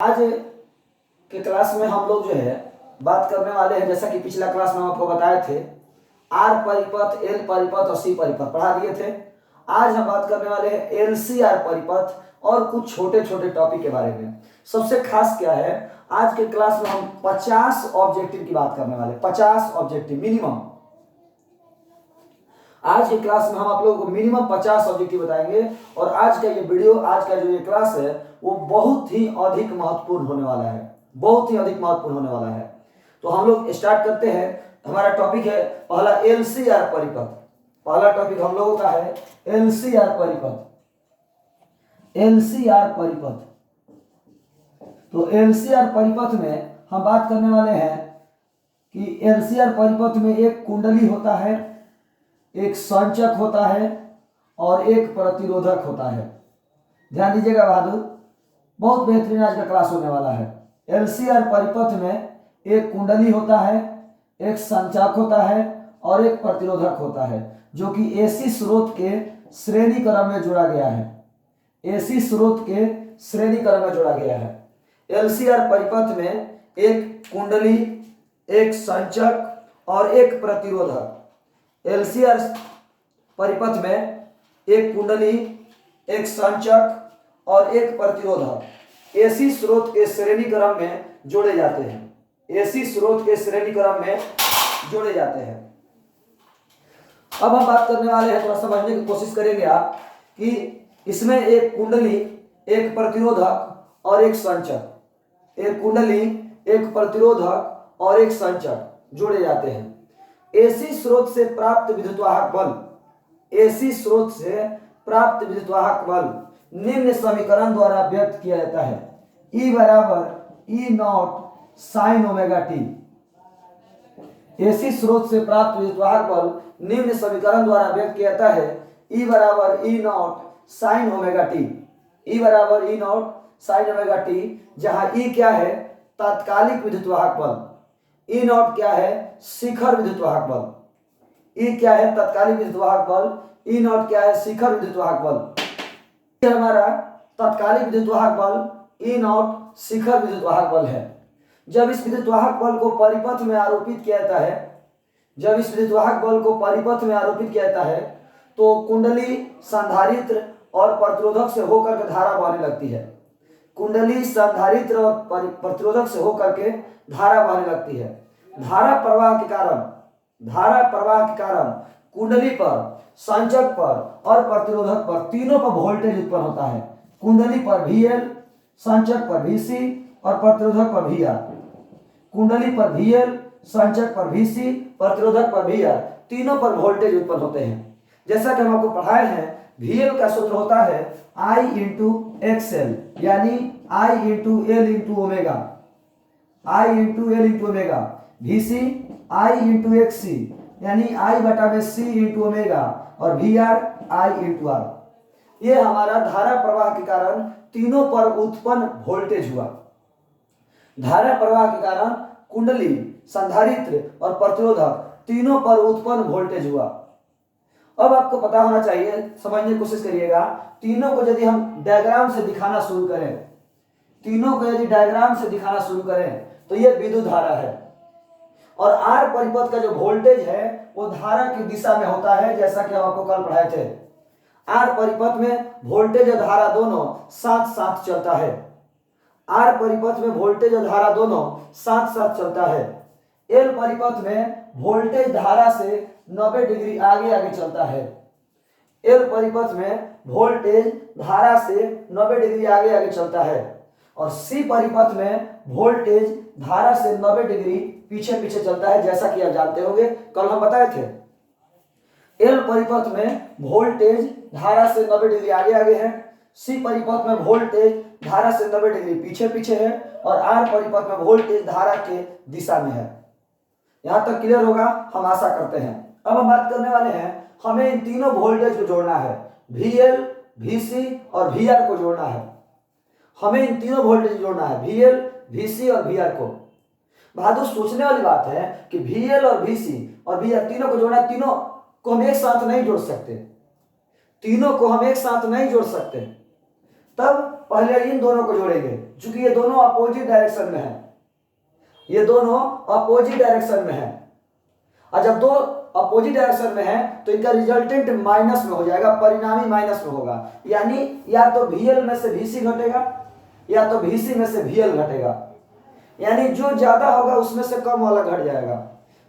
आज के क्लास में हम लोग जो है बात करने वाले हैं, जैसा कि पिछला क्लास में हम आपको बताए थे, आर परिपथ, एल परिपथ और सी परिपथ पढ़ा दिए थे। आज हम बात करने वाले हैं एलसीआर परिपथ और कुछ छोटे छोटे टॉपिक के बारे में। सबसे खास क्या है, आज के क्लास में हम 50 ऑब्जेक्टिव की बात करने वाले, 50 ऑब्जेक्टिव मिनिमम। आज की क्लास में हम आप लोगों को मिनिमम 50 ऑब्जेक्टिव बताएंगे और आज का ये वीडियो, आज का जो ये क्लास है वो बहुत ही अधिक महत्वपूर्ण होने वाला है, बहुत ही अधिक महत्वपूर्ण होने वाला है। तो हम लोग स्टार्ट करते हैं। हमारा टॉपिक है पहला एलसीआर परिपथ। पहला टॉपिक हम लोगों का है एलसीआर परिपथ। एलसीआर परिपथ, तो एलसीआर परिपथ में हम बात करने वाले हैं कि एलसीआर परिपथ में एक कुंडली होता है, एक संचक होता है और एक प्रतिरोधक होता है। ध्यान दीजिएगा बहादुर, बहुत बेहतरीन आज का क्लास होने वाला है। एलसीआर परिपथ में एक कुंडली होता है, एक संचक होता है और एक प्रतिरोधक होता है, जो कि एसी स्रोत के श्रेणी क्रम में जोड़ा गया है। एसी स्रोत के श्रेणी क्रम में जोड़ा गया है। एलसीआर परिपथ में एक कुंडली, एक संचक और एक प्रतिरोधक। एलसीआर परिपथ में एक कुंडली, एक संचक और एक प्रतिरोधक एसी स्रोत के श्रेणी क्रम में जोड़े जाते हैं। एसी स्रोत के श्रेणी क्रम में जोड़े जाते हैं। अब हम बात करने वाले हैं, थोड़ा समझने की कोशिश करेंगे आप, कि इसमें एक कुंडली, एक प्रतिरोधक और एक संचक, एक कुंडली, एक प्रतिरोधक और एक संचक जोड़े जाते हैं। एसी स्रोत से प्राप्त विद्युतवाहक बल, एसी स्रोत से प्राप्त विद्युतवाहक बल निम्न समीकरण द्वारा व्यक्त किया जाता है। E बराबर E not sine omega T. AC स्रोत से प्राप्त विद्युतवाहक बल निम्न समीकरण द्वारा व्यक्त किया जाता है। E बराबर E not sine omega T. E बराबर E not sine omega T, जहां E क्या है, तात्कालिक विद्युतवाहक बल, E नॉट क्या है, शिखर विद्युतवाहक बल। E क्या है, तात्कालिक विद्युतवाहक बल, E नॉट क्या है, शिखर विद्युतवाहक बल। हमारा तात्कालिक विद्युतवाहक बल, E नॉट शिखर विद्युतवाहक बल है। जब इस विद्युतवाहक बल को परिपथ में आरोपित किया जाता है, जब इस विद्युतवाहक बल को परिपथ में आरोपित किया जाता है, तो कुंडली, संधारित्र और प्रतिरोधक से होकर के धारा बहने लगती है। कुंडली, संधारित्र और प्रतिरोधक से होकर के धारा बहने लगती है। धारा प्रवाह के कारण, धारा प्रवाह के कारण कुंडली पर, संचक पर और प्रतिरोधक पर, तीनों पर वोल्टेज उत्पन्न होता है। कुंडली पर VL, संचक पर VC और प्रतिरोधक पर VR। कुंडली पर VL, संचक पर VC, प्रतिरोधक पर VR, तीनों पर वोल्टेज उत्पन्न होते हैं। जैसा कि हम आपको पढ़ाए हैं, VL का सूत्र होता है I इंटू XL, यानी I into L into omega, I into L into omega. VC I into XC, यानी I बटा में C इंटू ओमेगा, और VR I इंटू R। ये हमारा धारा प्रवाह के कारण तीनों पर उत्पन्न वोल्टेज हुआ। धारा प्रवाह के कारण कुंडली, संधारित्र और प्रतिरोधक तीनों पर उत्पन्न वोल्टेज हुआ। अब आपको पता होना चाहिए, समझने की कोशिश करिएगा, तीनों को यदि हम डायग्राम से दिखाना शुरू करें, तीनों को यदि डायग्राम से दिखाना शुरू करें, तो ये विद्युत धारा है। और आर परिपथ का जो वोल्टेज है वो धारा की दिशा में होता है, जैसा कि हम आपको कल पढ़ाए थे। आर परिपथ में वोल्टेज और धारा दोनों साथ साथ चलता है। आर परिपथ में वोल्टेज और धारा दोनों साथ साथ चलता है। एल परिपथ में वोल्टेज धारा से 90 डिग्री आगे आगे चलता है। एल परिपथ में वोल्टेज धारा से 90 डिग्री आगे आगे चलता है। और सी परिपथ में वोल्टेज धारा से 90 डिग्री पीछे पीछे चलता है, जैसा कि आप जानते होंगे, कल हम बताए थे। एल परिपथ में वोल्टेज धारा से 90 डिग्री आगे आगे है, सी परिपथ में वोल्टेज धारा से 90 डिग्री पीछे पीछे है, और आर परिपथ में वोल्टेज धारा के दिशा में है। यहां तक क्लियर होगा, हम आशा करते हैं। अब हम बात करने वाले हैं, हमें इन तीनों वोल्टेज को जोड़ना है, VL, VC और VR को जोड़ना है। हमें इन तीनों वोल्टेज जोड़ना है, VL, VC और VR को। बहादुर, सोचने वाली बात है कि VL और VC और VR तीनों को जोड़ना, तीनों को हम एक साथ नहीं जोड़ सकते, तीनों को हम एक साथ नहीं जोड़ सकते। तब पहले इन दोनों को जोड़ेंगे, चूंकि ये दोनों अपोजिट डायरेक्शन में है, ये दोनों अपोजिट डायरेक्शन में है, और जब दो अपोजिट डायरेक्शन में है तो इनका रिजल्टेंट माइनस में हो जाएगा, परिणामी माइनस में होगा। यानी या तो VL में से VC घटेगा या तो VC में से VL घटेगा, यानी जो ज्यादा होगा उसमें से कम वाला घट जाएगा।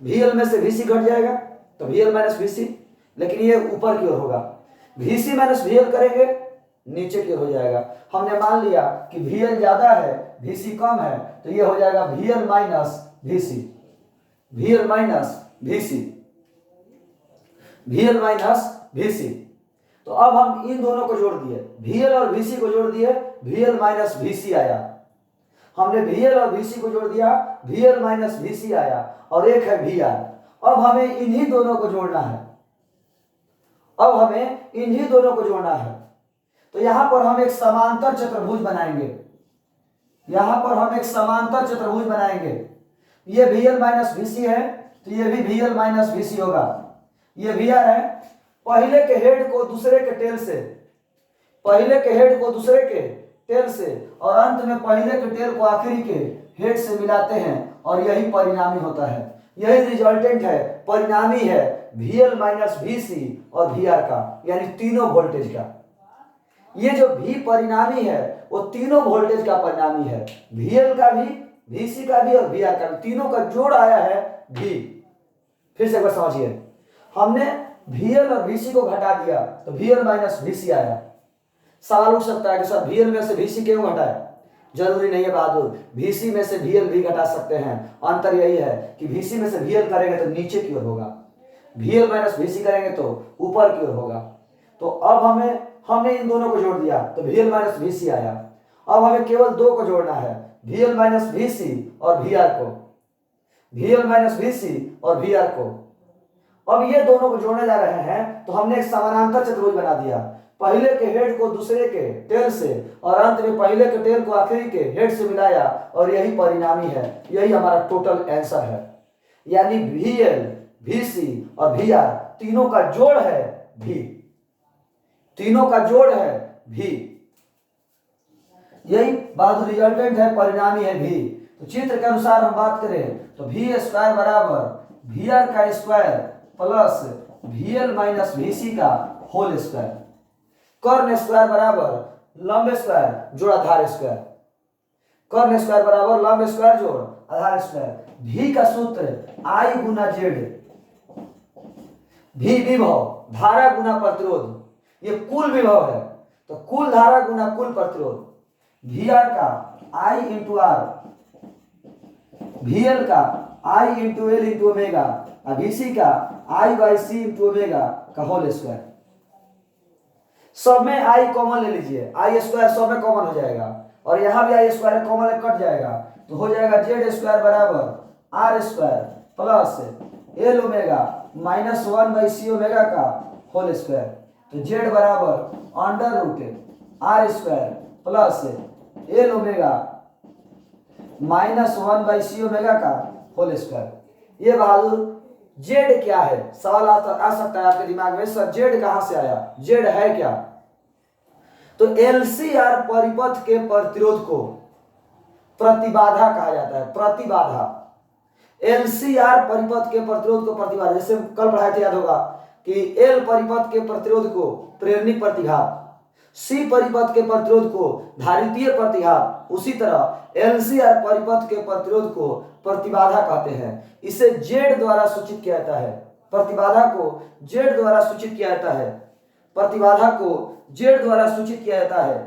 VL में से VC घट जाएगा तो VL माइनस VC, लेकिन ये ऊपर की ओर होगा। VC माइनस VL करेंगे नीचे की ओर हो जाएगा। हमने मान लिया कि VL ज्यादा है VC कम है, तो ये हो जाएगा VL minus VC, VL minus VC, VL minus VC। तो अब हम इन दोनों को जोड़ दिए, VL और VC को जोड़ दिए, VL माइनस VC आया। हमने VL और VC को जोड़ दिया, VL माइनस VC आया, और एक है VR। अब हमें इन्हीं दोनों को जोड़ना है, अब हमें इन्हीं दोनों को जोड़ना है। तो यहां पर हम एक समांतर चतुर्भुज बनाएंगे, यहां पर हम एक समांतर चतुर्भुज बनाएंगे। ये VL माइनस VC है तो ये भी VL माइनस VC होगा। ये VR है, पहले के हेड को दूसरे के टेल से, पहले के हेड को दूसरे के टेल से, और अंत में पहले के टेल को आखिरी के हेड से मिलाते हैं, और यही परिणामी होता है, यही रिजल्टेंट है, परिणामी है VL माइनस VC और VR का, यानी तीनों वोल्टेज का। ये जो V परिणामी है वो तीनों वोल्टेज का परिणामी है, VL का भी, VC का भी और VR का भी, तीनों का जोड़ आया है V। फिर से एक बार समझिए, हमने VL और VC को घटा दिया तो VL माइनस VC आया। सवाल उठ सकता है कि सर VL में से VC क्यों घटाए? जरूरी नहीं है बहादुर, VC में से VL भी घटा सकते हैं। अंतर यही है कि VC में से VL करेंगे तो नीचे की ओर होगा, VL माइनस VC करेंगे तो ऊपर की ओर होगा। तो अब हमने इन दोनों को जोड़ दिया तो VL माइनस VC आया। अब हमें केवल दो को जोड़ना है, VL माइनस VC और VR को, VL माइनस VC और VR को। अब ये दोनों को जोड़ने जा रहे हैं तो हमने एक समानांतर चतुर्भुज बना दिया, पहले के हेड को दूसरे के टेल से और अंत में पहले के टेल को आखिरी के हेड से मिलाया, और यही परिणामी है, यही हमारा टोटल आंसर है। यानी VL, VC और VR तीनों का जोड़ है V, तीनों का जोड़ है V, यही बहादुर रिजल्टेंट है, परिणामी है V। तो चित्र के अनुसार हम बात करें तो V स्क्वायर बराबर VR का square plus VL minus VC का होल स्क्वायर, कर्ण स्क्वायर बराबर लंब स्क्वायर जोड़ आधार स्क्वायर, कर्ण स्क्वायर बराबर लंब स्क्वायर जोड़ आधार स्क्वायर। V का सूत्र I गुना Z, V विभव, धारा गुना प्रतिरोध, ये कुल विभव है तो कुल धारा गुना कुल प्रतिरोध। VR का I इंटू R, VL का I into L into omega, VC का I by C into omega का होल स्क्वायर। सब में I कॉमन ले लीजिए, I स्क्वायर सब में कॉमन हो जाएगा, और यहां भी I स्क्वायर कॉमन कट जाएगा, तो हो जाएगा Z स्क्वायर बराबर R square plus L omega minus 1 by C omega का होल स्क्वायर। तो Z बराबर under root R square plus L omega minus 1 by C omega का होल स्क्वायर। ये बहादुर Z क्या है? सवाल आ सकता है आपके दिमाग में, सर Z कहां से आया, Z है क्या? तो LCR परिपथ के प्रतिरोध को प्रतिबाधा कहा जाता है, प्रतिबाधा। LCR परिपथ के प्रतिरोध को प्रतिबाधा, जैसे कल पढ़ाए थे, याद होगा कि L परिपथ के प्रतिरोध को प्रेरणिक प्रतिघात, C परिपथ के प्रतिरोध को धारितीय प्रतिघात, उसी तरह LCR परिपथ के प्रतिरोध को प्रतिबाधा कहते हैं। इसे Z द्वारा सूचित किया जाता है, प्रतिबाधा को Z द्वारा सूचित किया जाता है, प्रतिबाधा को Z द्वारा सूचित किया जाता है,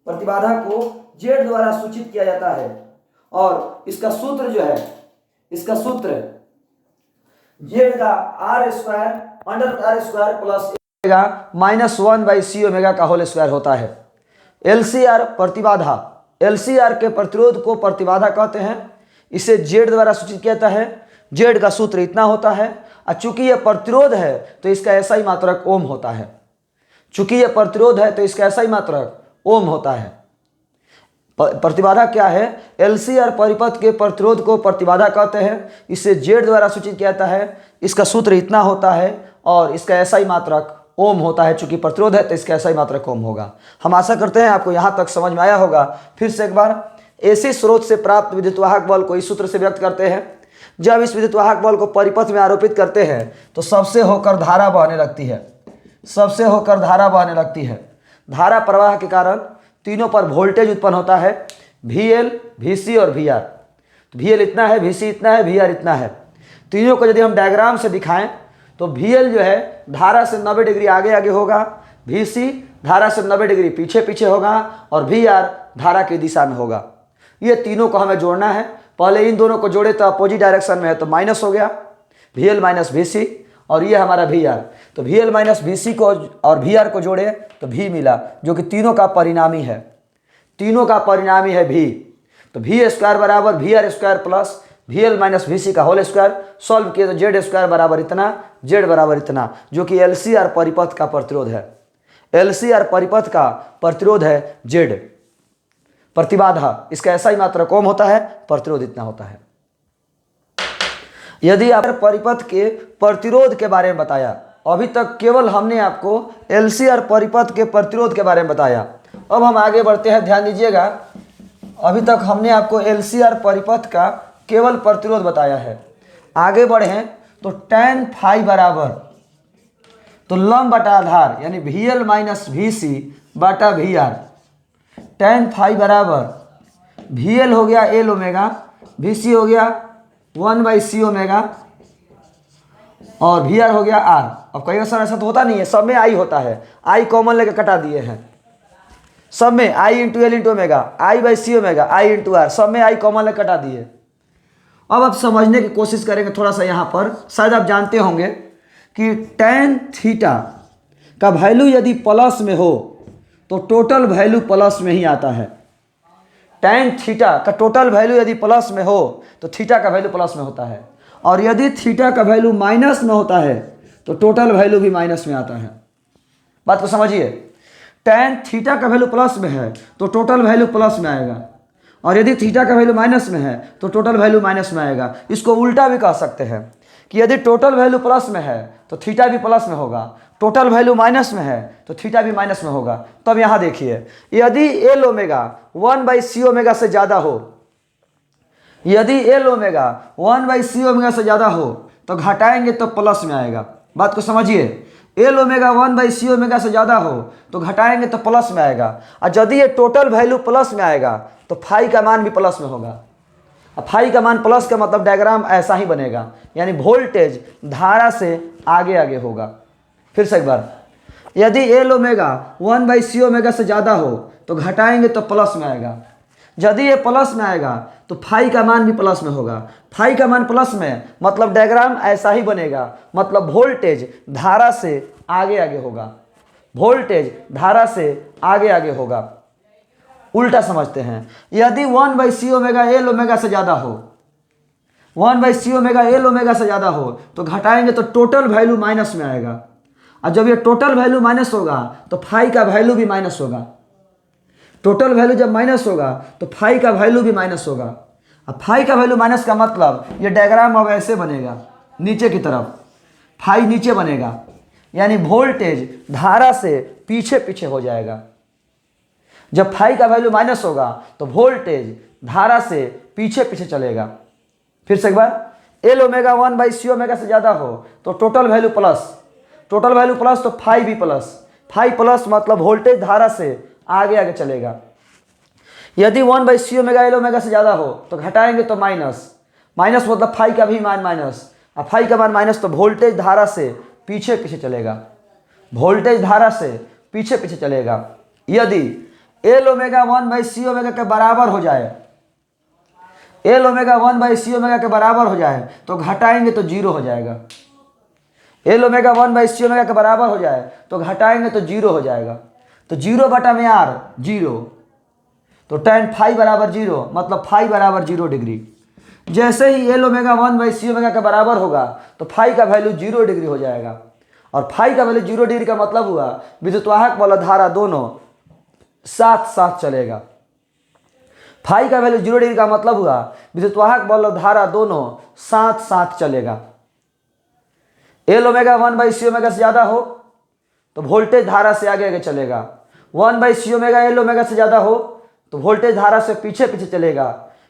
प्रतिबाधा को Z द्वारा सूचित किया जाता है। और इसका सूत्र जो है, इसका सूत्र Z का R square under R square plus minus 1 by C omega का होल स्क्वायर होता है। LCR प्रतिबाधा, LCR के प्रतिरोध को प्रतिबाधा कहते हैं, इसे Z द्वारा सूचित किया जाता है। Z का सूत्र इतना होता है, और चूंकि यह प्रतिरोध है तो इसका ऐसा ही मात्रक ओम होता है, चूंकि यह प्रतिरोध है तो इसका ऐसा ही मात्रक ओम होता है। प्रतिबाधा क्या है? LCR परिपथ के प्रतिरोध को प्रतिबाधा कहते हैं, इसे Z द्वारा सूचित किया जाता है, इसका सूत्र इतना होता है और इसका ऐसा ही मात्रक ओम होता है। चूंकि प्रतिरोध है तो इसका SI मात्रक ओम होगा। हम आशा करते हैं आपको यहाँ तक समझ में आया होगा। फिर से एक बार, AC स्रोत से प्राप्त विद्युत वाहक बल को इस सूत्र से व्यक्त करते हैं। जब इस विद्युत वाहक बल को परिपथ में आरोपित करते हैं तो सबसे होकर धारा बहने लगती है, सबसे होकर धारा बहने लगती है। धारा प्रवाह के कारण तीनों पर वोल्टेज उत्पन्न होता है, VL, VC और VR। तो VL इतना है, VC इतना है, VR इतना है। तीनों को यदि हम डायग्राम से दिखाएं तो VL जो है धारा से 90 डिग्री आगे आगे होगा, VC धारा से 90 डिग्री पीछे पीछे होगा और VR धारा की दिशा में होगा। ये तीनों को हमें जोड़ना है। पहले इन दोनों को जोड़े तो अपोजिट डायरेक्शन में है तो माइनस हो गया, VL माइनस VC, और ये हमारा VR। तो VL माइनस VC को और VR को जोड़े तो V मिला, जो कि तीनों का परिणामी है, तीनों का परिणामी है V। तो V स्क्वायर बराबर VR square plus VL minus VC का होल स्क्वायर। सॉल्व किए तो Z स्क्वायर बराबर इतना, Z बराबर इतना, जो कि LCR परिपथ का प्रतिरोध है। LCR परिपथ का प्रतिरोध है Z। प्रतिबाधा, इसका SI मात्रक ओम होता है, प्रतिरोध इतना होता है। यदि आप परिपथ के प्रतिरोध के बारे में बताया, अभी तक केवल हमने आपको LCR परिपथ के प्रतिरोध के बारे में बताया। अब हम आगे बढ़ते हैं, ध्यान दीजिएगा। अभी तक हमने आपको LCR परिपथ का केवल प्रतिरोध बताया है। आगे बढ़े तो tan फाई बराबर तो लंब बटा आधार यानी VL माइनस VC बटा VR। tan फाई बराबर VL हो गया L ओमेगा, VC हो गया 1/c ओमेगा और VR हो गया R। अब कई बार ऐसा तो होता नहीं है, सब में I होता है, I कॉमन लेकर कटा दिए हैं। सब में I into L into omega, I/c omega, I into R, सब में I कॉमन लेकर कटा दिए। अब आप समझने की कोशिश करेंगे थोड़ा सा यहाँ पर। शायद आप जानते होंगे कि tan थीटा का वैल्यू यदि प्लस में हो तो टोटल वैल्यू प्लस में ही आता है। tan थीटा का टोटल वैल्यू यदि प्लस में हो तो थीटा का वैल्यू प्लस में होता है, और यदि थीटा का वैल्यू माइनस में होता है तो टोटल वैल्यू भी माइनस में आता है। बात को समझिए, tan थीटा का वैल्यू प्लस में है तो टोटल वैल्यू प्लस में आएगा, और यदि थीटा का वैल्यू माइनस में है तो टोटल वैल्यू माइनस में आएगा। इसको उल्टा भी कह सकते हैं कि यदि टोटल वैल्यू प्लस में है तो थीटा भी प्लस में होगा, टोटल वैल्यू माइनस में है तो थीटा भी माइनस में होगा। तब यहाँ देखिए, यदि L ओमेगा 1/c ओमेगा से ज़्यादा हो, यदि L ओमेगा 1/c ओमेगा से ज़्यादा हो तो घटाएंगे तो प्लस में आएगा। बात को समझिए, L ओमेगा 1/c ओमेगा से ज़्यादा हो तो घटाएंगे तो प्लस में आएगा, और यदि ये टोटल वैल्यू प्लस में आएगा तो फाई का मान भी प्लस में होगा। अब फाई का मान प्लस का मतलब डायग्राम ऐसा ही बनेगा, यानी वोल्टेज धारा से आगे आगे होगा। फिर से एक बार, यदि L ओमेगा 1/c ओमेगा से ज़्यादा हो तो घटाएंगे तो प्लस में आएगा, यदि ये प्लस में आएगा तो फाई का मान भी प्लस में होगा। फाई का मान प्लस में मतलब डायग्राम ऐसा ही बनेगा, मतलब वोल्टेज धारा से आगे आगे होगा, वोल्टेज धारा से आगे आगे होगा। उल्टा समझते हैं, यदि 1/c ओमेगा L ओमेगा से ज़्यादा हो, 1/c ओमेगा L ओमेगा से ज़्यादा हो तो घटाएंगे तो टोटल वैल्यू माइनस में आएगा, और जब ये टोटल वैल्यू माइनस होगा तो फाई का वैल्यू भी माइनस होगा। टोटल वैल्यू जब माइनस होगा तो फाई का वैल्यू भी माइनस होगा। अब फाई का वैल्यू माइनस का मतलब ये डायग्राम अब ऐसे बनेगा, नीचे की तरफ फाई नीचे बनेगा, यानी वोल्टेज धारा से पीछे पीछे हो जाएगा। जब फाई का वैल्यू माइनस होगा तो वोल्टेज धारा से पीछे पीछे चलेगा। फिर से एक बार, L ओमेगा 1/c ओमेगा से ज़्यादा हो तो total value plus, total value plus तो फाई भी प्लस, फाई प्लस मतलब वोल्टेज धारा से आगे आगे चलेगा। यदि 1/c ओमेगा L ओमेगा से ज़्यादा हो तो घटाएंगे तो माइनस, माइनस मतलब फाई का भी मान माइनस, और फाई का मान माइनस तो वोल्टेज धारा से पीछे पीछे चलेगा, वोल्टेज धारा से पीछे पीछे चलेगा। यदि L ओमेगा 1/c ओमेगा के बराबर हो जाए, L ओमेगा 1/c ओमेगा के बराबर हो जाए तो घटाएंगे तो जीरो हो जाएगा। L ओमेगा 1/c ओमेगा के बराबर हो जाए तो घटाएंगे तो जीरो हो जाएगा। तो जीरो बटा में R जीरो, तो tan फाई बराबर जीरो मतलब फाई बराबर 0 डिग्री। जैसे ही L ओमेगा 1/c ओमेगा के बराबर होगा तो फाई का वैल्यू 0 डिग्री हो जाएगा, और फाई का वैल्यू 0 डिग्री का मतलब हुआ विद्युतवाहक वाला धारा दोनों साथ साथ चलेगा। फाई का वैल्यू 0 डिग्री का मतलब हुआ विद्युतवाहक बल और धारा दोनों साथ साथ चलेगा। L ओमेगा 1/c ओमेगा से ज़्यादा हो तो वोल्टेज धारा से आगे आगे चलेगा। 1/c ओमेगा एल ओमेगा से ज़्यादा हो तो वोल्टेज धारा से पीछे पीछे चलेगा।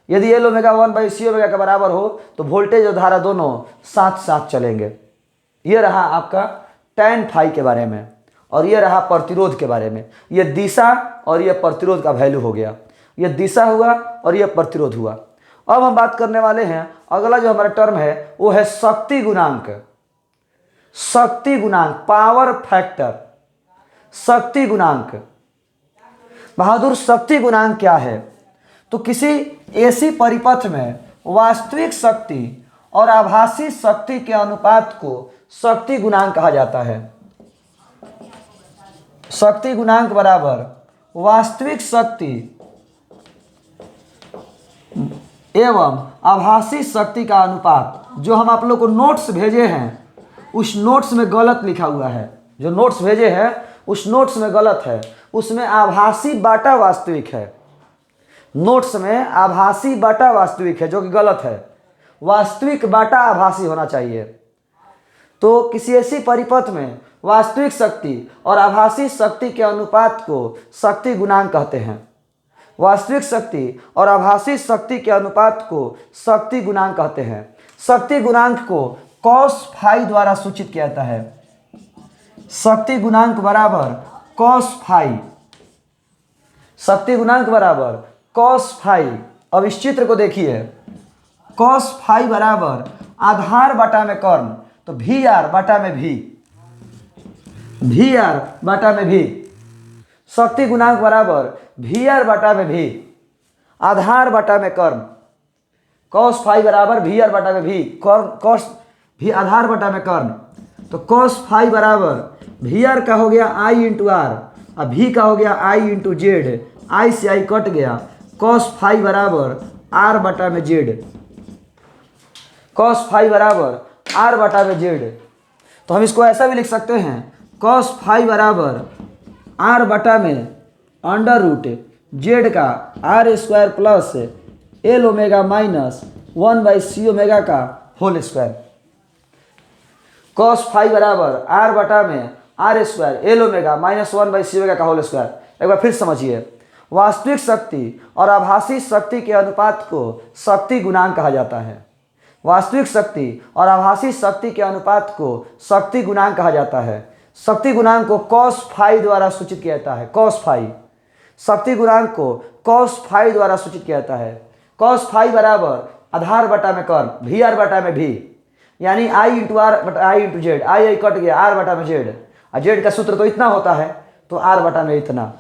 यदि एल ओमेगा 1/c ओमेगा के बराबर हो तो वोल्टेज और धारा दोनों साथ साथ चलेंगे। ये रहा आपका tan फाई के बारे में, और ये रहा प्रतिरोध के बारे में। ये दिशा और ये प्रतिरोध का वैल्यू हो गया, ये दिशा हुआ और ये प्रतिरोध हुआ। अब हम बात करने वाले हैं, अगला जो हमारा टर्म है वो है शक्ति गुणांक। शक्ति गुणांक, पावर फैक्टर, शक्ति गुणांक। बहादुर, शक्ति गुणांक क्या है? तो किसी एसी परिपथ में वास्तविक शक्ति और आभासी शक्ति के अनुपात को शक्ति गुणांक कहा जाता है। शक्ति गुणांक बराबर वास्तविक शक्ति एवं आभासी शक्ति का अनुपात। जो हम आप लोग को नोट्स भेजे हैं उस नोट्स में गलत लिखा हुआ है, जो नोट्स भेजे हैं उस नोट्स में गलत है, उसमें आभासी बाटा वास्तविक है। नोट्स में आभासी बाटा वास्तविक है जो कि गलत है, वास्तविक बाटा आभासी होना चाहिए। तो किसी ऐसी परिपथ में वास्तविक शक्ति और आभासी शक्ति के अनुपात को शक्ति गुणांक कहते हैं। वास्तविक शक्ति और आभासी शक्ति के अनुपात को शक्ति गुणांक कहते हैं। शक्ति गुणांक को cos फाई द्वारा सूचित किया जाता है। शक्ति गुणांक बराबर cos फाई, शक्ति गुणांक बराबर cos फाई। अब इस चित्र को देखिए, cos फाई बराबर आधार बटा में कर्ण, तो वी आर बटा में भी, वी आर बटा में भी। शक्ति गुणांक बराबर वी आर बटा में भी, आधार बटा में कर्ण। cos फाई बराबर वी आर बटा में भी, कर्ण cos भी आधार बटा में कर्ण। तो cos फाई बराबर वी आर का हो गया आई इंटू आर, और भी का हो गया आई इंटू जेड, आई से आई कट गया। cos फाई बराबर आर बटा में जेड, cos फाई बराबर आर बटा में जेड। तो हम इसको ऐसा भी लिख सकते हैं, cos फाई बराबर आर बटा में अंडर रूट जेड का R square plus L omega minus 1/c omega का होल स्क्वायर। cos फाई बराबर आर बटा में R square L omega minus 1/c omega का होल स्क्वायर। एक बार फिर समझिए, वास्तविक शक्ति और आभासी शक्ति के अनुपात को शक्ति गुणांक कहा जाता है। वास्तविक शक्ति और आभासी शक्ति के अनुपात को शक्ति गुणांक कहा जाता है। शक्ति गुणांक को cos फाई द्वारा सूचित किया जाता है। cos फाई, शक्ति गुणांक को cos फाई द्वारा सूचित किया जाता है। cos फाई बराबर आधार बटा में कर्ण, वी आर बटा में भी, यानी आई इंटू आर बटा आई इंटू जेड, आई कट गया, आर बटा में जेड, और जेड का सूत्र तो इतना होता है तो आर बटा में इतना।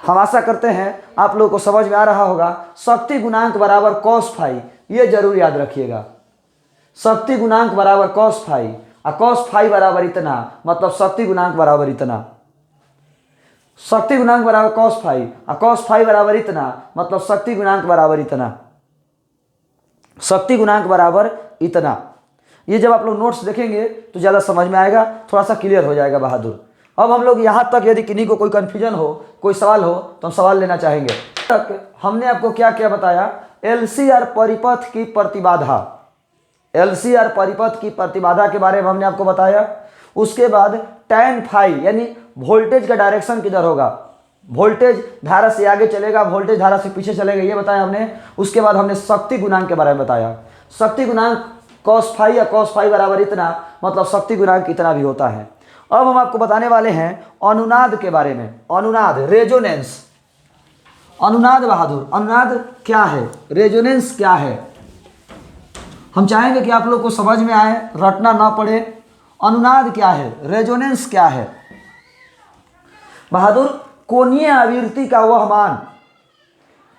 हम आशा करते हैं आप लोगों को समझ में आ रहा होगा। शक्ति गुणांक बराबर cos फाई, ये जरूर याद रखिएगा। शक्ति गुणांक बराबर cos फाई, और cos फाई बराबर इतना, मतलब शक्ति गुणांक बराबर इतना। शक्ति गुणांक बराबर cos फाई, और cos फाई बराबर इतना, मतलब शक्ति गुणांक बराबर इतना। शक्ति गुणांक बराबर इतना। ये जब आप लोग नोट्स देखेंगे तो ज़्यादा समझ में आएगा, थोड़ा सा क्लियर हो जाएगा बहादुर। अब हम लोग यहाँ तक, यदि किन्हीं को कोई कन्फ्यूजन हो, कोई सवाल हो तो हम सवाल लेना चाहेंगे। तक हमने आपको क्या क्या बताया? एलसीआर परिपथ की प्रतिबाधा, एलसीआर परिपथ की प्रतिबाधा के बारे में हमने आपको बताया। उसके बाद tan फाई यानी वोल्टेज का डायरेक्शन किधर होगा, वोल्टेज धारा से आगे चलेगा, वोल्टेज धारा से पीछे चलेगा, ये बताया हमने। उसके बाद हमने शक्ति गुणांक के बारे में बताया। शक्ति गुणांक cos फाई या cos फाई बराबर इतना, मतलब शक्ति गुणांक इतना भी होता है। अब हम आपको बताने वाले हैं अनुनाद के बारे में। अनुनाद, रेजोनेंस। अनुनाद बहादुर, अनुनाद क्या है, रेजोनेंस क्या है, हम चाहेंगे कि आप लोग को समझ में आए, रटना ना पड़े। अनुनाद क्या है, रेजोनेंस क्या है? बहादुर, कोणीय आवृत्ति का वह मान,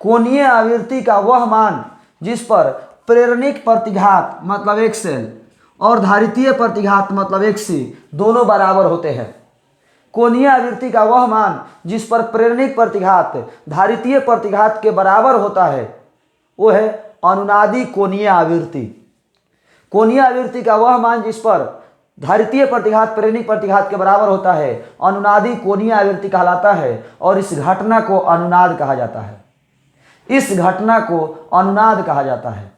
कोणीय आवृत्ति का वह मान जिस पर प्रेरणिक प्रतिघात मतलब एक्सएल और धारितीय प्रतिघात मतलब एक्सी दोनों बराबर होते हैं। कोणीय आवृत्ति का वह मान जिस पर प्रेरणिक प्रतिघात धारितीय प्रतिघात के बराबर होता है वो है अनुनादी कोणीय आवृत्ति। कोणीय आवृत्ति का वह मान जिस पर धारितीय प्रतिघात प्रेरणिक प्रतिघात के बराबर होता है अनुनादी कोणीय आवृत्ति कहलाता है, और इस घटना को अनुनाद कहा जाता है। इस घटना को अनुनाद कहा जाता है।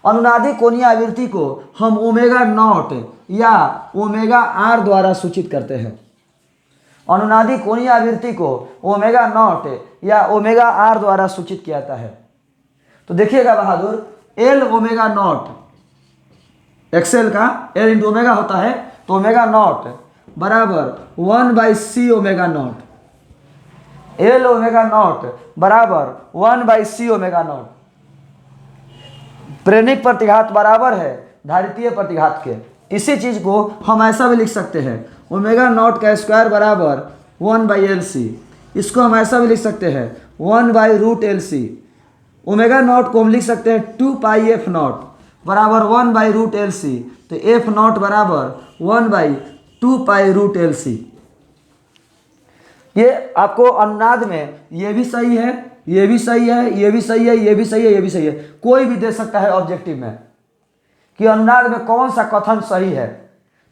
अनुनादी कोणीय आवृत्ति को हम ओमेगा नॉट या ओमेगा आर द्वारा सूचित करते हैं। अनुनादी कोणीय आवृत्ति को ओमेगा नॉट या ओमेगा आर द्वारा सूचित किया जाता है। तो देखिएगा बहादुर, एल ओमेगा नॉट, एक्सएल का एल इंटू ओमेगा होता है, तो ओमेगा नॉट बराबर 1/c omega naught, L omega naught बराबर 1/c ओमेगा नॉट। प्रेरणिक प्रतिघात बराबर है धारितीय प्रतिघात के। इसी चीज को हम ऐसा भी लिख सकते हैं, ओमेगा नॉट का स्क्वायर बराबर 1/LC। इसको हम ऐसा भी लिख सकते हैं 1/√LC। ओमेगा नॉट को हम लिख सकते हैं 2πf नॉट बराबर 1/√LC। तो एफ नॉट बराबर 1/2π√LC। ये आपको अनुनाद में ये भी सही है, ये भी सही है, ये भी सही है, ये भी सही है, ये भी सही है, कोई भी दे सकता है ऑब्जेक्टिव में कि अनुनाद में कौन सा कथन सही है।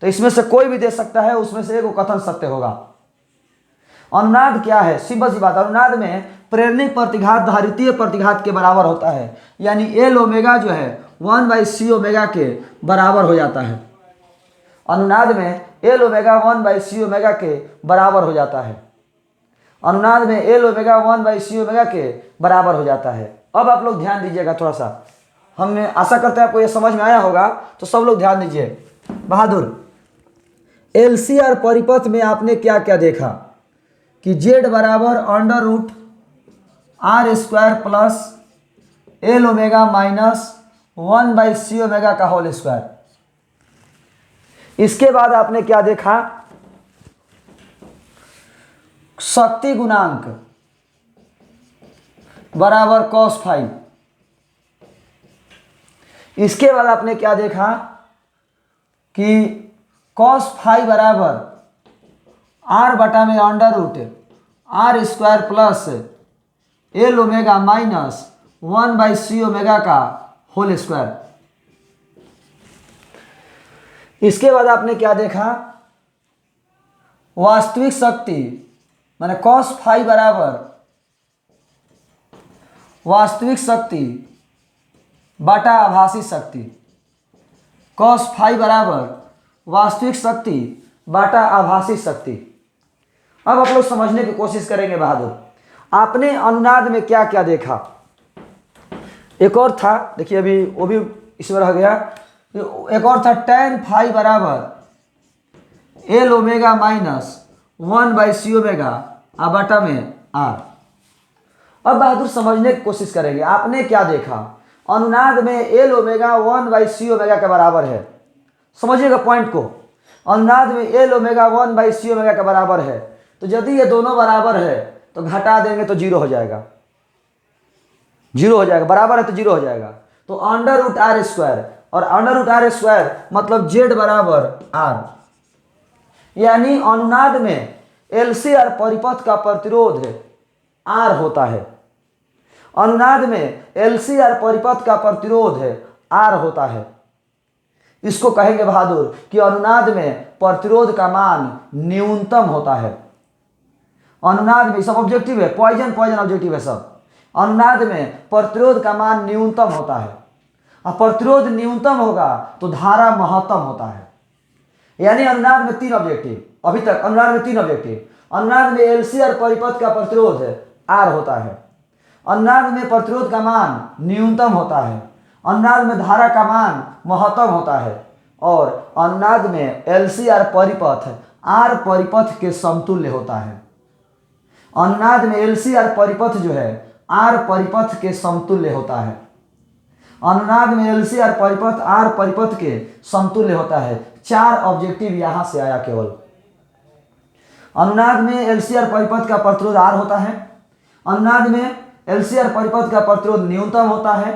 तो इसमें से कोई भी दे सकता है, उसमें से एक कथन सत्य होगा। अनुनाद क्या है? सिंपल सी बात, अनुनाद में प्रेरणिक प्रतिघात धारितीय प्रतिघात के बराबर होता है, यानी एल ओमेगा जो है 1/c ओमेगा के बराबर हो जाता है। अनुनाद में एल ओमेगा 1/c ओमेगा के बराबर हो जाता है। अनुनाद में एल ओमेगा 1/c ओमेगा के बराबर हो जाता है। अब आप लोग ध्यान दीजिएगा थोड़ा सा, हमने आशा करते हैं आपको ये समझ में आया होगा। तो सब लोग ध्यान दीजिए बहादुर, एलसीआर परिपथ में आपने क्या क्या देखा कि जेड बराबर √r² plus L omega minus 1/c omega का होल स्क्वायर। इसके बाद आपने क्या देखा, शक्ति गुणांक बराबर cos फाई। इसके बाद आपने क्या देखा कि cos फाई बराबर r/√r² plus L omega minus 1/c omega का होल स्क्वायर। इसके बाद आपने क्या देखा, वास्तविक शक्ति माने cos फाई बराबर वास्तविक शक्ति बटा आभासी शक्ति, cos फाई बराबर वास्तविक शक्ति बटा आभासी शक्ति। अब आप लोग समझने की कोशिश करेंगे बहादुर, आपने अनुनाद में क्या क्या देखा। एक और था, देखिए अभी वो भी इसमें रह गया। एक और था tan फाई बराबर L omega minus 1/c omega बटा में r। अब बहादुर समझने की कोशिश करेंगे, आपने क्या देखा, अनुनाद में एल ओमेगा 1/c ओमेगा के बराबर है। समझिएगा पॉइंट को, अनुनाद में एल ओमेगा 1/c ओमेगा के बराबर है। तो यदि ये दोनों बराबर है तो घटा देंगे तो जीरो हो जाएगा, जीरो हो जाएगा, बराबर है तो जीरो हो जाएगा। तो √r² और √r² मतलब z बराबर r, यानी अनुनाद में एलसीआर परिपथ का प्रतिरोध R होता है। अनुनाद में एलसीआर परिपथ का प्रतिरोध R होता है। इसको कहेंगे बहादुर कि अनुनाद में प्रतिरोध का मान न्यूनतम होता है। अनुनाद में सब ऑब्जेक्टिव है, पॉइजन ऑब्जेक्टिव है सब। अनुनाद में प्रतिरोध का मान न्यूनतम होता है, और प्रतिरोध न्यूनतम होगा तो धारा महत्तम होता है। यानी अनुनाद में तीन ऑब्जेक्टिव, अभी तक अनुनाद में तीन ऑब्जेक्टिव। अनुनाद में एलसीआर परिपथ का प्रतिरोध R होता है, अनुनाद में प्रतिरोध का मान न्यूनतम होता है, अनुनाद में धारा का मान महत्तम होता है, और अनुनाद में एलसीआर परिपथ R परिपथ के समतुल्य होता है। अनुनाद में एलसीआर परिपथ जो है R परिपथ के समतुल्य होता है। अनुनाद में एलसीआर परिपथ R परिपथ के समतुल्य होता है। चार ऑब्जेक्टिव यहां से आया केवल। अनुनाद में एलसीआर परिपथ का प्रतिरोध R होता है, अनुनाद में एलसीआर परिपथ का प्रतिरोध न्यूनतम होता है,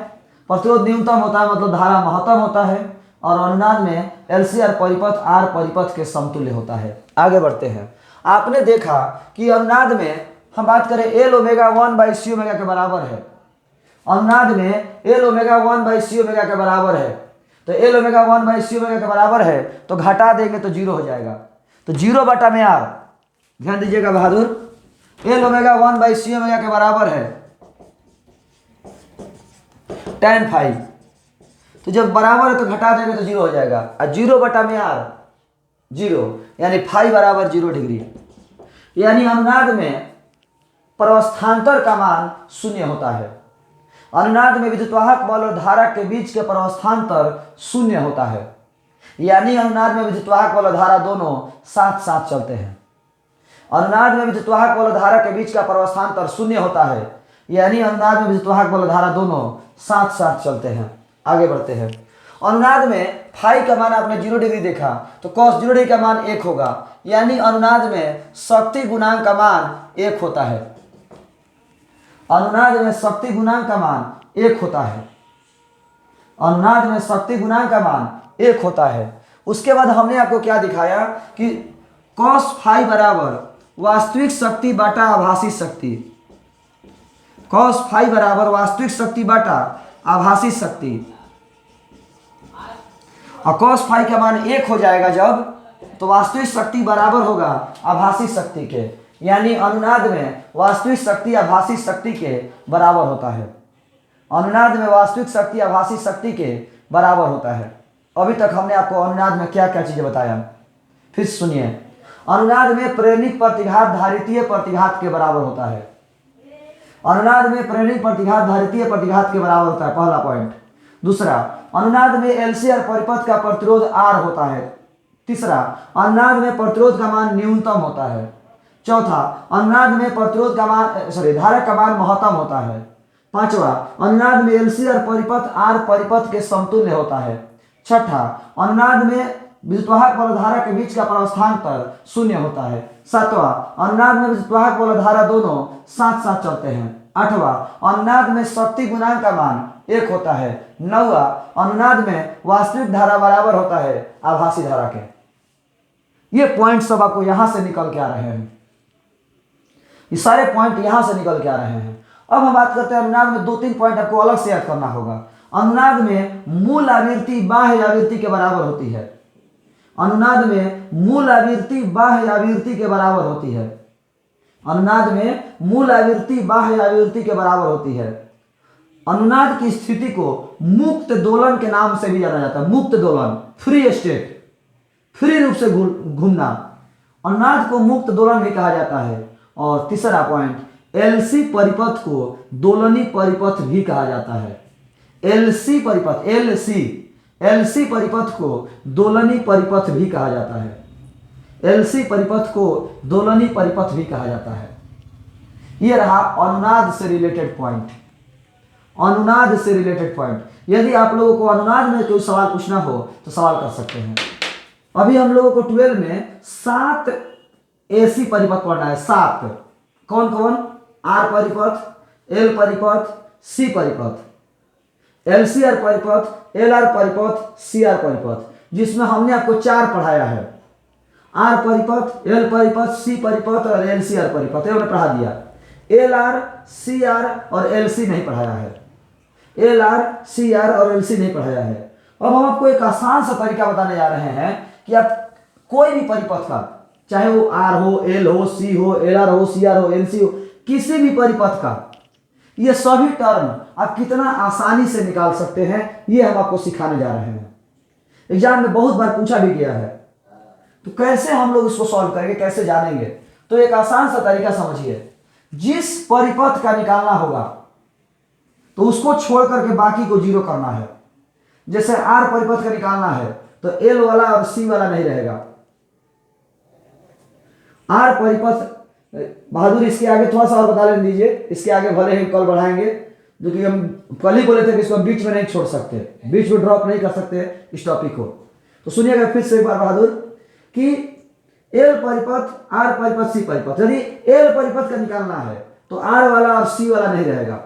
प्रतिरोध न्यूनतम होता है मतलब धारा महत्तम होता है, और अनुनाद में एलसीआर परिपथ R परिपथ के समतुल्य होता है। आगे बढ़ते हैं। आपने देखा कि अनुनाद में हम बात करें एल ओमेगा 1/c ओमेगा के बराबर है। अनुनाद में एल ओमेगा 1/c ओमेगा के बराबर है। तो एल ओमेगा 1/c ओमेगा के बराबर है तो घटा देंगे तो जीरो हो जाएगा। तो जीरो बटा में R, ध्यान दीजिएगा बहादुर, एल ओमेगा 1/c ओमेगा के बराबर है tan फाई। तो जब बराबर है तो घटा देंगे तो 0 हो जाएगा, और 0 बटा में r 0, यानी फाई बराबर 0 डिग्री। यानी अनुनाद में प्रवस्थान्तर का मान 0 होता है। अनुनाद में विद्युतवाहक बल और धारा के बीच के प्रवस्थान्तर 0 होता है। यानी अनुनाद में विद्युतवाहक बल और धारा दोनों साथ साथ चलते हैं। अनुनाद में विद्युतवाहक बल और धारा के बीच का प्रवस्थान्तर 0 होता है। यानी अनुनाद में विद्युतवाहक बल और धारा दोनों साथ साथ चलते हैं। आगे बढ़ते हैं। अनुनाद में फाई का मान आपने 0 डिग्री देखा, तो cos 0 डिग्री का मान 1 होगा। यानी अनुनाद में शक्ति गुणांक का मान 1 होता है। अनुनाद में शक्ति गुणांक का मान 1 होता है। अनुनाद में शक्ति गुणांक का मान 1 होता है। उसके बाद हमने आपको क्या दिखाया कि cos फाई बराबर वास्तविक शक्ति बटा आभासी शक्ति। cos फाई बराबर वास्तविक शक्ति बटा आभासी शक्ति, और cos फाई का मान 1 हो जाएगा जब, तो वास्तविक शक्ति बराबर होगा आभासी शक्ति के। यानी अनुनाद में वास्तविक शक्ति आभासी शक्ति के बराबर होता है। अनुनाद में वास्तविक शक्ति आभासी शक्ति के बराबर होता है। अभी तक हमने आपको अनुनाद में क्या क्या चीजें बताया, फिर सुनिए। अनुनाद में प्रेरणिक प्रतिघात धारितीय प्रतिघात के बराबर होता है। अनुनाद में प्रेरणिक प्रतिघात धारितीय प्रतिघात के बराबर होता है, पहला पॉइंट। दूसरा, अनुनाद में एलसी और परिपथ का प्रतिरोध आर होता है। तीसरा, अनुनाद में प्रतिरोध का मान न्यूनतम होता है। चौथा, अनुनाद में प्रतिरोध का मान धारा का मान महत्तम होता है। पांचवा, अनुनाद में एलसी और परिपथ आर परिपथ के समतुल्य होता है। छठा, अनुनाद में विद्युतवाहक बल धारा के बीच का प्रस्थान्तर 0 होता है। सातवां, अनुनाद में विद्युतवाहक बल धारा दोनों साथ साथ चलते हैं। आठवां, अनुनाद में शक्ति गुणांक का मान 1 होता है। नौवां, अनुनाद में वास्तविक धारा बराबर होता है आभासी धारा के। ये पॉइंट सब आपको यहां से निकल के आ रहे हैं, ये सारे पॉइंट यहां से निकल के आ रहे हैं। अब हम बात करते हैं अनुनाद में 2-3 पॉइंट आपको अलग से याद करना होगा। अनुनाद में मूल आवृत्ति बाह्य आवृत्ति के बराबर होती है। अनुनाद में मूल आवृत्ति बाह्य आवृत्ति के बराबर होती है। अनुनाद में मूल आवृत्ति बाह्य आवृत्ति के बराबर होती है। अनुनाद की स्थिति को मुक्त दोलन के नाम से भी जाना जाता है। मुक्त दोलन, फ्री स्टेट, फ्री रूप से घूमना, अनुनाद को मुक्त दोलन भी कहा जाता है। और तीसरा पॉइंट, एलसी परिपथ को दोलनी परिपथ भी कहा जाता है। एलसी परिपथ, एलसी परिपथ को दोलनी परिपथ भी कहा जाता है। एलसी परिपथ को दोलनी परिपथ भी कहा जाता है। यह रहा अनुनाद से रिलेटेड पॉइंट। अनुनाद से रिलेटेड पॉइंट, यदि आप लोगों को अनुनाद में कोई सवाल पूछना हो तो सवाल कर सकते हैं। अभी हम लोगों को 12 में 7 एसी परिपथ पढ़ना है। 7 कौन कौन? आर परिपथ, एल परिपथ, सी परिपथ, एलसीआर परिपथ, एलआर परिपथ, सीआर परिपथ, जिसमें हमने आपको 4 पढ़ाया है। आर परिपथ, एल परिपथ, सी परिपथ और एलसीआर परिपथ, ये हमने पढ़ा दिया। एलआर, सीआर और एलसी नहीं पढ़ाया है। एलआर, सीआर और एलसी नहीं पढ़ाया है। अब हम आपको एक आसान सा तरीका बताने जा रहे हैं कि आप कोई भी परिपथ का, चाहे वो आर हो, एल हो, सी हो, एलआर हो, सीआर हो, एलसी हो, किसी भी परिपथ का ये सभी टर्म आप कितना आसानी से निकाल सकते हैं, ये हम आपको सिखाने जा रहे हैं। एग्जाम में बहुत बार पूछा भी गया है, तो कैसे हम लोग इसको सॉल्व करेंगे, कैसे जानेंगे? तो एक आसान सा तरीका समझिए। जिस परिपथ का निकालना होगा तो उसको छोड़ करके बाकी को 0 करना है। जैसे आर परिपथ का निकालना है तो एल वाला और सी वाला नहीं रहेगा। आर परिपथ, बहादुर इसके आगे थोड़ा सा और बता लेने दीजिए, इसके आगे भले ही कल बढ़ाएंगे, जो कि हम कल ही बोले थे कि इसको बीच में नहीं छोड़ सकते, बीच में ड्रॉप नहीं कर सकते इस टॉपिक को। तो सुनिएगा फिर से एक बार बहादुर कि एल परिपथ, आर परिपथ, सी परिपथ। यदि एल परिपथ का निकालना है तो आर वाला और सी वाला नहीं रहेगा।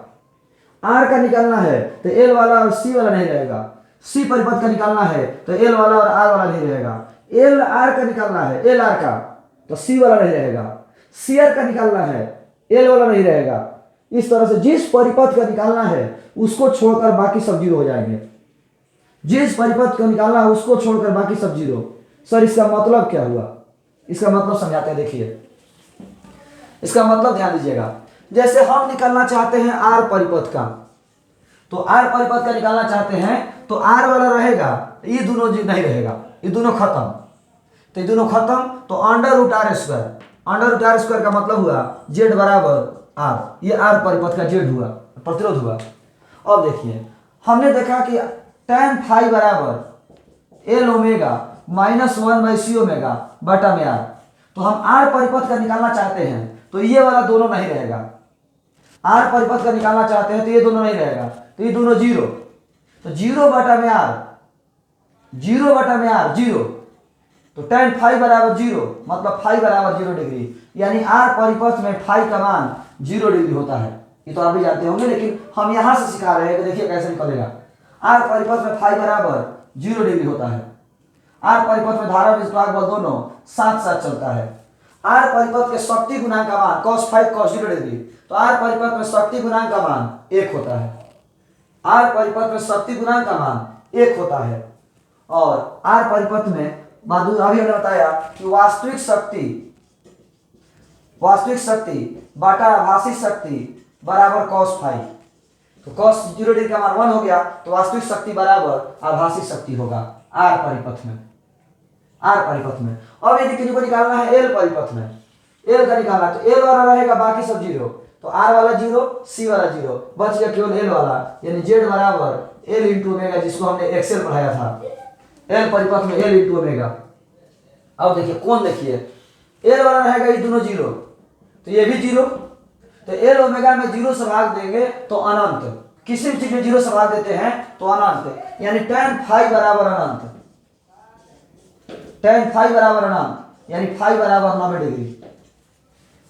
आर का निकालना है तो एल वाला और सी वाला नहीं रहेगा। सी परिपथ का निकालना है तो एल वाला और आर वाला नहीं रहेगा। एल आर का निकालना है, एल आर का, तो सी वाला नहीं रहेगा। सी आर का निकालना है, एल वाला नहीं रहेगा। इस तरह से जिस परिपथ का निकालना है उसको छोड़कर बाकी सब 0 हो जाएंगे। जिस परिपथ का निकालना है उसको छोड़कर बाकी सब 0। सर इसका मतलब क्या हुआ? इसका मतलब समझाते हैं, देखिए इसका मतलब ध्यान दीजिएगा। जैसे हम निकालना चाहते हैं आर परिपथ का, तो आर परिपथ का निकालना चाहते हैं तो आर वाला रहेगा, ये दोनों जी नहीं रहेगा, ये दोनों खत्म, तो ये दोनों खत्म, तो under root R square, under root R square का मतलब हुआ जेड बराबर आर, ये आर परिपथ का जेड हुआ, प्रतिरोध हुआ। अब देखिए हमने देखा कि tan फाई बराबर L omega minus 1/c omega बटा में आर, तो हम आर परिपथ का निकालना चाहते हैं तो ये वाला दोनों नहीं रहेगा, आर परिपथ का निकालना चाहते हैं तो ये दोनों नहीं रहेगा, तो ये दोनों जीरो, तो जीरो बटा में आर, जीरो बटा में आर जीरो, तो tan फाई बराबर जीरो, मतलब फाई बराबर 0 डिग्री, यानी आर परिपथ में फाई का मान 0 डिग्री होता है। ये तो आप भी जानते होंगे, लेकिन हम यहां से सिखा रहे हैं कि देखिए कैसे निकलेगा। आर परिपथ में फाई बराबर 0 डिग्री होता है, आर परिपथ में धारा विस्थापन बल दोनों साथ साथ चलता है। आर परिपथ के शक्ति गुणांक का मान cos फाई cos 0 डिग्री, तो आर परिपथ में शक्ति गुणांक का मान 1 होता है, आर परिपथ में शक्ति गुणांक का मान 1 होता है। और आर परिपथ में अभी हमने बताया कि वास्तविक शक्ति बटा आभासी शक्ति बराबर cos फाई, तो cos 0 डिग्री का मान 1 हो गया, तो वास्तविक शक्ति बराबर आभासी शक्ति होगा आर परिपथ में, आर परिपथ में। अब यदि किसी को निकालना है एल परिपथ में, एल का निकालना, तो एल वाला रहेगा बाकी सब जीरो, तो आर वाला जीरो, सी वाला जीरो, बच गया केवल एल वाला, यानी जेड बराबर एल इंटू ओमेगा, जिसको हमने एक्सेल पढ़ाया था, एल परिपथ में एल इंटू ओमेगा। अब देखिए कौन, देखिए एल वाला रहेगा ये दोनों जीरो, तो ये भी जीरो, तो एल ओमेगा में जीरो से भाग देंगे तो अनंत, किसी भी चीज में जीरो से भाग देते हैं तो अनंत, यानी tan फाई बराबर अनंत, tan फाई बराबर अनंत, यानी फाई बराबर 90 डिग्री,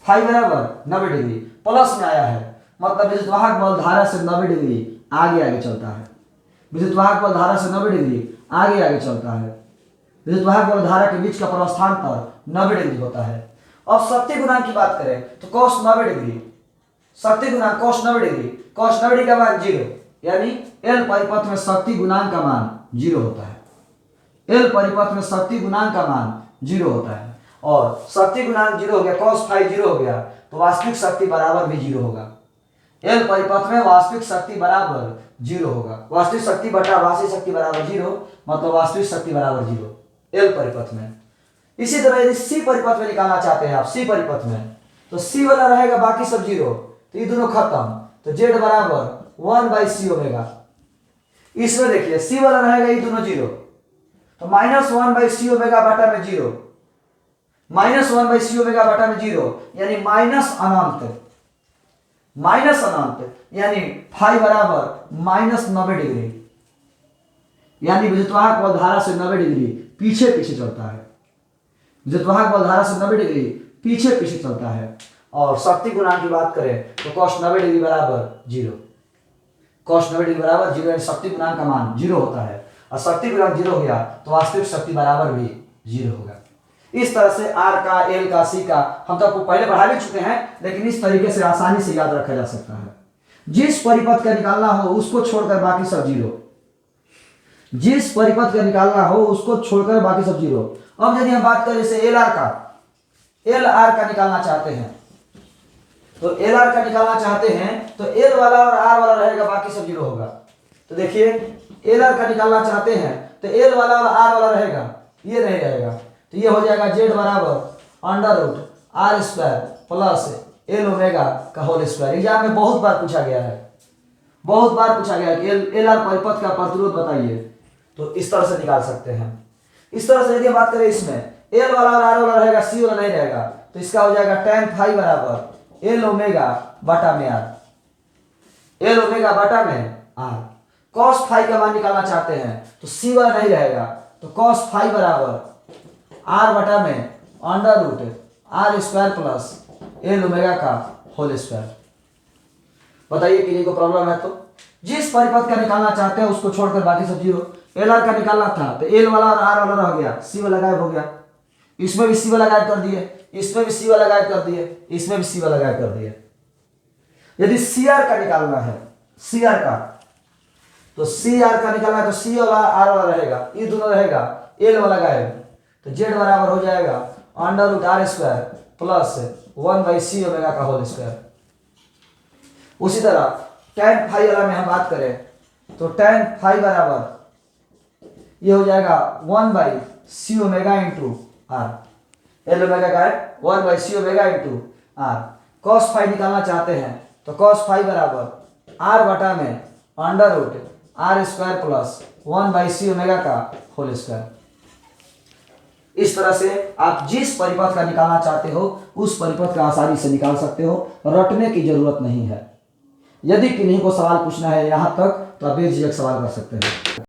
फाई बराबर 90 डिग्री प्लस में आया है, मतलब विद्युत वाहक बल धारा से 90 डिग्री आगे आगे चलता है, विद्युत वाहक बल धारा से 90 डिग्री आगे आगे चलता है, विद्युत वाहक बल धारा के बीच का प्रस्थांतर 90 डिग्री होता है। अब शक्ति गुणांक की बात करें तो cos 90 डिग्री, शक्ति गुणांक cos 90 डिग्री, cos 90 डिग्री का मान 0, यानी एल परिपथ में शक्ति गुणांक का मान 0 होता है, एल परिपथ में शक्ति गुणांक का मान 0 होता है, और शक्ति गुणांक 0 हो गया, cos फाई 0 हो गया, तो वास्तविक शक्ति बराबर भी 0 होगा, एल परिपथ में वास्तविक शक्ति बराबर 0 होगा, वास्तविक शक्ति बटा वास्तविक शक्ति बराबर 0, मतलब वास्तविक शक्ति बराबर 0 एल परिपथ में। इसी तरह यदि सी परिपथ में निकालना चाहते हैं आप, सी परिपथ में, तो सी वाला रहेगा बाकी सब जीरो, तो ये दोनों खत्म, तो जेड बराबर 1/c ओमेगा। इसमें देखिए सी वाला रहेगा ये दोनों जीरो, तो माइनस 1/c ओमेगा बटा में जीरो, माइनस 1/c ओमेगा बटा में जीरो, यानी माइनस अनंत, माइनस अनंत, यानी फाई बराबर माइनस 90 डिग्री, यानी विद्युत वाहक बल धारा से 90 डिग्री पीछे पीछे चलता है, विद्युत वाहक बल धारा से 90 डिग्री पीछे पीछे चलता है। और शक्ति गुणांक की बात करें तो cos 90 डिग्री बराबर 0, cos 90 डिग्री बराबर 0, यानी शक्ति गुणांक का मान 0 होता है, और शक्ति गुणांक 0 हो गया तो वास्तविक शक्ति बराबर भी 0 होगा। इस तरह से आर का, एल का, सी का हम तो आपको पहले पढ़ा भी चुके हैं, लेकिन इस तरीके से आसानी से याद रखा जा सकता है। जिस परिपथ का निकालना हो उसको छोड़कर बाकी सब जीरो, जिस परिपथ का निकालना हो उसको छोड़कर बाकी सब जीरो। अब यदि हम बात करें जैसे एल आर का निकालना चाहते हैं, तो एल आर का निकालना चाहते हैं तो एल वाला और आर वाला रहेगा, बाकी सब जीरो होगा। तो देखिए एल आर का निकालना चाहते हैं तो एल वाला और आर वाला रहेगा, ये नहीं रहेगा, तो ये हो जाएगा जेड बराबर under root R square plus L omega का होल स्क्वायर। एग्जाम में बहुत बार पूछा गया है, बहुत बार पूछा गया कि एल आर परिपथ का प्रतिरोध बताइए, तो इस तरह से निकाल सकते हैं। इस तरह से यदि बात करें इसमें एल वाला और आर वाला रहेगा, सी वाला नहीं रहेगा, तो इसका हो जाएगा tan फाई बराबर एल ओमेगा बटा में आर, एल ओमेगा बटा में आर। cos फाई का मान निकालना चाहते हैं तो सी वाला नहीं रहेगा, तो cos फाई बराबर आर बटा में under root R square plus L omega का होल स्क्वायर। बताइए किसी को प्रॉब्लम है तो? जिस परिपथ का निकालना चाहते हैं उसको छोड़कर बाकी सब जीरो। एल आर का निकालना था तो एल वाला और आर वाला रह गया, सी वाला गायब हो गया, इसमें भी सी वाला गायब कर दिए, इसमें भी सी वाला गायब कर दिए, इसमें भी सी वाला गायब कर दिए। यदि सी आर का निकालना है, सी आर का, तो सी आर का निकालना है तो सी वाला आर वाला रहेगा, ये दोनों रहेगा, एल वाला गायब, तो जेड बराबर हो जाएगा under root R square plus 1/c omega का होल स्क्वायर। उसी तरह tan फाई वाला में हम बात करें तो tan फाई बराबर ये हो जाएगा 1/c omega into R. L omega का है 1/c omega into R. Cos phi निकालना चाहते हैं तो कॉस फाई बराबर आर बटा में under root R square plus 1/c omega का होल स्क्वायर। इस तरह से आप जिस परिपथ का निकालना चाहते हो उस परिपथ का आसानी से निकाल सकते हो, रटने की जरूरत नहीं है। यदि किन्हीं को सवाल पूछना है यहाँ तक तो आप बेझिझक सवाल कर सकते हैं।